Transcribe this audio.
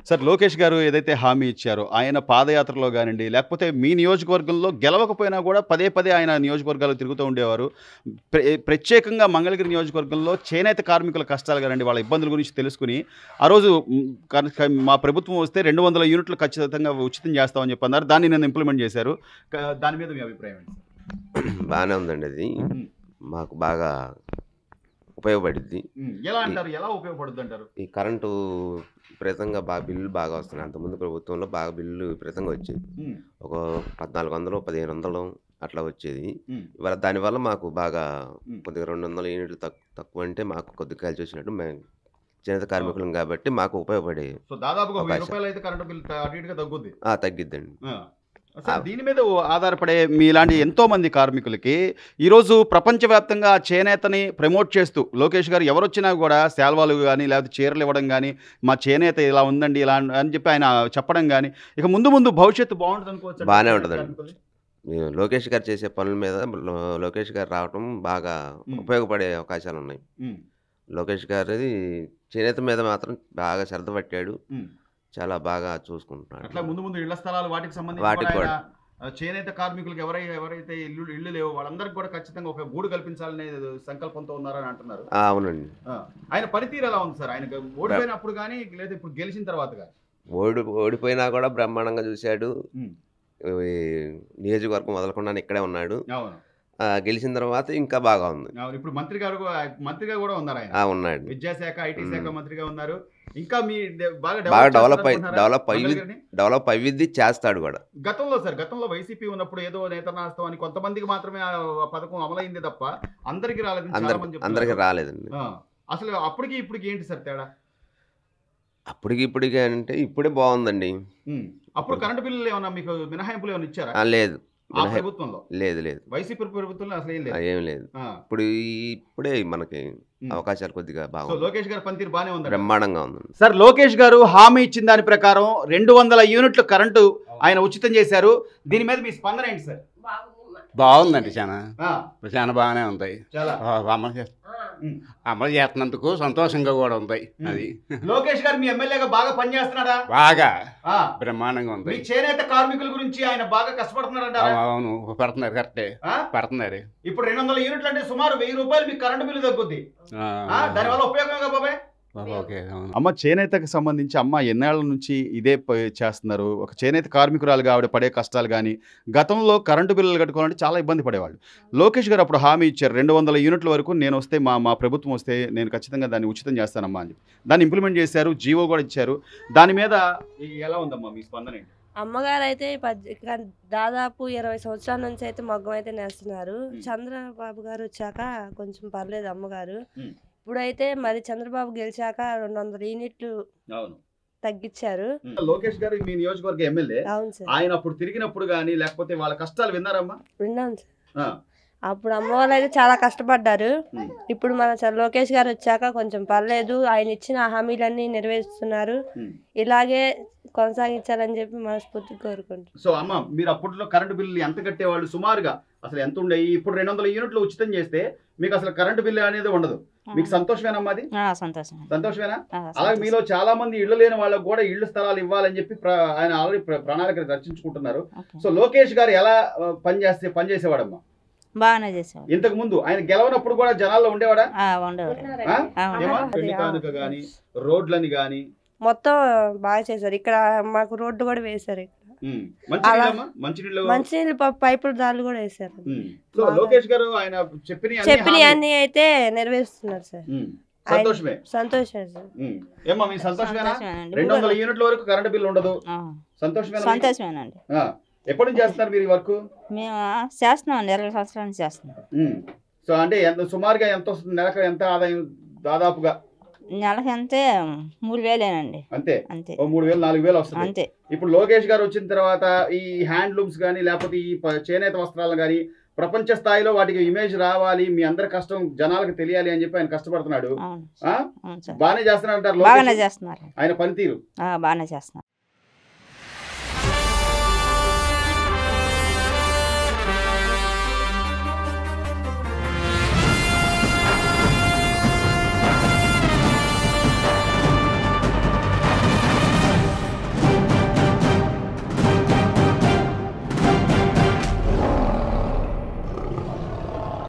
Sir Lokesh గారు ఏదైతే హామీ ఇచ్చారో ఆయన పాదయాత్రలో గానండి, లేకపోతే మీ నియోజకవర్గంలో గెలవకపోయినా కూడా పదే పదే ఆయన నియోజకవర్గాలు తిరుగుతూ ఉండేవారు. ప్రత్యేకంగా మంగళగిరి నియోజకవర్గంలో చేనేత కార్మికుల కష్టాలు గానండి, వాళ్ళ ఇబ్బందుల గురించి తెలుసుకుని ఆ రోజు మా ప్రభుత్వం వస్తే 200 యూనిట్లు ఖచ్చితంగా ఉచితం చేస్తామని చెప్పి అన్నారు. దాన్ని నేను ఇంప్లిమెంట్ చేశారు. దాని మీద మీ అభిప్రాయం ఏంటి? బాగానే ఉందండి అది. మాకు బాగా ఉపయోగపడిద్ది. ఎలా అంటారు? ఎలా ఉపయోగపడుద్ది అంటారు? ఈ కరెంటు విపరీతంగా బిల్లులు బాగా వస్తున్నాయి. అంతకుముందు ప్రభుత్వంలో బాగా బిల్లులు విపరీతంగా వచ్చేది. ఒక 1400, 1500 అట్లా వచ్చేది. ఇవాళ దానివల్ల మాకు బాగా కొద్దిగా 200 యూనిట్లు తక్కువ అంటే మాకు కొద్దిగా కలిసి వచ్చినట్టు. మేము చేనేత కార్మికులం కాబట్టి మాకు ఉపయోగపడే తగ్గిద్దండి. దీని మీద ఆధారపడే మీలాంటి ఎంతో మంది కార్మికులకి ఈరోజు ప్రపంచవ్యాప్తంగా చేనేతని ప్రమోట్ చేస్తూ లోకేష్ గారు ఎవరొచ్చినా కూడా శాల్వాలు కానీ లేకపోతే చీరలు ఇవ్వడం కానీ, మా చేనేత ఇలా ఉందండి ఇలా అని చెప్పి ఆయన చెప్పడం కానీ, ఇక ముందు భవిష్యత్తు బాగుంటుంది అనుకోవచ్చు. బాగానే ఉంటుందండి. లోకేష్ గారు చేసే పనుల మీద లోకేష్ గారు రావడం బాగా ఉపయోగపడే అవకాశాలు ఉన్నాయి. లోకేష్ గారి చేనేత మీద మాత్రం బాగా శ్రద్ధ పట్టాడు. చాలా బాగా చూసుకుంటున్నాడు. అట్లా ముందు ఇళ్ల స్థలాలు వాటికి సంబంధించి చేనేత కార్మికులకు ఎవరైతే ఇల్లు లేవో వాళ్ళందరికీ కూడా ఖచ్చితంగా ఒక గూడు కల్పించాలనే సంకల్పంతో ఉన్నారని అంటున్నారు. అవునండి. ఆయన పనితీరు ఎలా ఉంది సార్? ఆయన ఓడిపోయినప్పుడు కానీ లేదా ఇప్పుడు గెలిచిన తర్వాత కానీ? ఓడిపోయినా కూడా బ్రహ్మాండంగా చూశాడు. నియోజకవర్గం వదలకుండా ఇక్కడే ఉన్నాడు. గెలిచిన తర్వాత ఇంకా బాగా ఉంది. ఇప్పుడు మంత్రిగా కూడా ఉన్నారు ఆయన. ఉన్నాడు. విద్యాశాఖ, ఐటీ శాఖ మంత్రిగా ఉన్నారు. ఇంకా మీ బాగా డెవలప్ అయ్యిద్ది, చేస్తాడు కూడా. గతంలో వైసీపీ ఉన్నప్పుడు ఏదో నేతనాస్తం అని కొంతమందికి మాత్రమే ఆ పథకం అమలైంది తప్ప అందరికి రాలేదండి. అసలు అప్పటికి ఇప్పటికి ఏంటి సార్ తేడా? ఇప్పటికి అంటే ఇప్పుడే బాగుందండి. అప్పుడు కరెంటు బిల్లులు ఏమన్నా మీకు మినహాయింపులు ఏమైనా ఇచ్చారా? లేదు. ప్రభుత్వంలో లేదు. వైసీపీ ప్రభుత్వంలో అసలు ఏం లేదు. ఇప్పుడే మనకి అవకాశాలు కొద్దిగా బాగా. లోకేష్ గారి పనితీరు బాగానే ఉంది, బ్రహ్మాండంగా ఉంది సార్. లోకేష్ గారు హామీ ఇచ్చిన దాని ప్రకారం 200 యూనిట్లు కరెంటు ఆయన ఉచితం చేశారు. దీని మీద మీ స్పందన ఏంటి సార్? బాగుందండి. చాలా బాగానే ఉంది. అమలు చేస్తున్నందుకు సంతోషంగా కూడా ఉంది. అది లోకేష్ గారు మీ ఎమ్మెల్యేగా బాగా పనిచేస్తున్నాడా? బాగా బ్రహ్మాండంగా ఉంది. చేనేత కార్మికుల గురించి ఆయన బాగా కష్టపడుతున్నారంట. అవును, పడుతున్నారు. కరెక్టే పడుతున్నారు. ఇప్పుడు 200 యూనిట్లు అంటే సుమారు 1000 రూపాయలు మీకు కరెంటు బిల్లు తగ్గుద్ది. దానివల్ల ఉపయోగంగా బాబాయ్. అమ్మ, చేనేతకు సంబంధించి అమ్మ ఎన్నేళ్ల నుంచి ఇదే చేస్తున్నారు. ఒక చేనేత కార్మికురాలుగా ఆవిడ పడే కష్టాలు కానీ, గతంలో కరెంటు బిల్లులు కట్టుకోవాలంటే చాలా ఇబ్బంది పడేవాళ్ళు. లోకేష్ గారు అప్పుడు హామీ ఇచ్చారు, 200 యూనిట్ల వరకు నేను వస్తే మా ప్రభుత్వం వస్తే నేను ఖచ్చితంగా దాన్ని ఉచితం చేస్తానమ్మా అని చెప్పి దాన్ని ఇంప్లిమెంట్ చేశారు. జీవో కూడా ఇచ్చారు. దాని మీద ఎలా ఉందమ్మా మీ స్పందన ఏంటి? అమ్మగారు అయితే దాదాపు 20 సంవత్సరాల నుంచి అయితే మగ్గం అయితే నేస్తున్నారు. చంద్రబాబు గారు వచ్చాక కొంచెం పర్లేదు అమ్మగారు. ఇప్పుడైతే మరి చంద్రబాబు గెలిచాక 200 యూనిట్లు తగ్గించారు. లోకేష్ గారు మీ నియోజకవర్గ ఎమ్మెల్యే. అవును సార్. ఆయన అప్పుడు తిరిగినప్పుడు గానీ లేకపోతే వాళ్ళ కష్టాలు విన్నారమ్మా? విన్నాను సార్. అప్పుడు అమ్మ వాళ్ళు అయితే చాలా కష్టపడ్డారు. ఇప్పుడు మన లోకేష్ గారు వచ్చాక కొంచెం పర్లేదు, ఆయన ఇచ్చిన హామీలన్నీ నెరవేరుస్తున్నారు. ఇలాగే కొనసాగించాలని చెప్పి మనస్ఫూర్తిగా కోరుకుంటున్నాను. సో అమ్మ, మీరు అప్పట్లో కరెంటు బిల్లు ఎంత కట్టేవాళ్ళు సుమారుగా? అసలు ఎంత ఉండేవి? ఇప్పుడు 200 యూనిట్లు ఉచితం చేస్తే మీకు అసలు కరెంటు బిల్లు అనేది ఉండదు. మీకు సంతోషమేనమ్మా? అది సంతోషమేనా? అలాగే మీలో చాలా మంది ఇళ్లు లేని వాళ్ళకు కూడా ఇళ్ల స్థలాలు ఇవ్వాలని చెప్పి ఆయన ఆల్రెడీ ప్రణాళిక రచించుకుంటున్నారు. సో లోకేష్ గారు ఎలా పనిచేసేవాడమ్మా? బాగానే చేసేవాడు. ఇంతకు ముందు ఆయన గెలవనప్పుడు కూడా జనాల్లో ఉండేవాడా? రోడ్లని గాని మొత్తం బాగా చేశారు. ఇక్కడ మాకు రోడ్డు కూడా వేశారు. మంచినీళ్ళు పైపుల దారులు కూడా వేశారు. లోకేష్ గారు ఆయన చెప్పిన అన్ని అయితే నెరవేరుస్తున్నారు సార్. సంతోషమే సార్. ఏమో మీ సంతోషమేనా? 200 యూనిట్ల వరకు కరెంట్ బిల్ ఉండదు. సంతోషమేనండి. ఎప్పటి నుంచి చేస్తున్నారు మీరు ఈ వర్క్? మేము చేస్తున్నాం, 20 సంవత్సరాల నుంచి చేస్తున్నాం. సో అంటే సుమారుగా ఎంత వస్తుంది నెలకు? ఎంత ఆదాయం దాదాపుగా? నెలకి అంతే 3000 అంతే. 3000 4000 వస్తుంది అంతే. ఇప్పుడు లోకేష్ గారు వచ్చిన తర్వాత ఈ హ్యాండ్లూమ్స్ కానీ లేకపోతే ఈ చేనేత వస్త్రాలు కానీ ప్రపంచ స్థాయిలో వాటికి ఇమేజ్ రావాలి, మీ అందరి కష్టం జనాలకు తెలియాలి అని చెప్పి ఆయన కష్టపడుతున్నాడు. బాగానే చేస్తున్నారు. ఆయన పనితీరు బాగానే చేస్తున్నారు.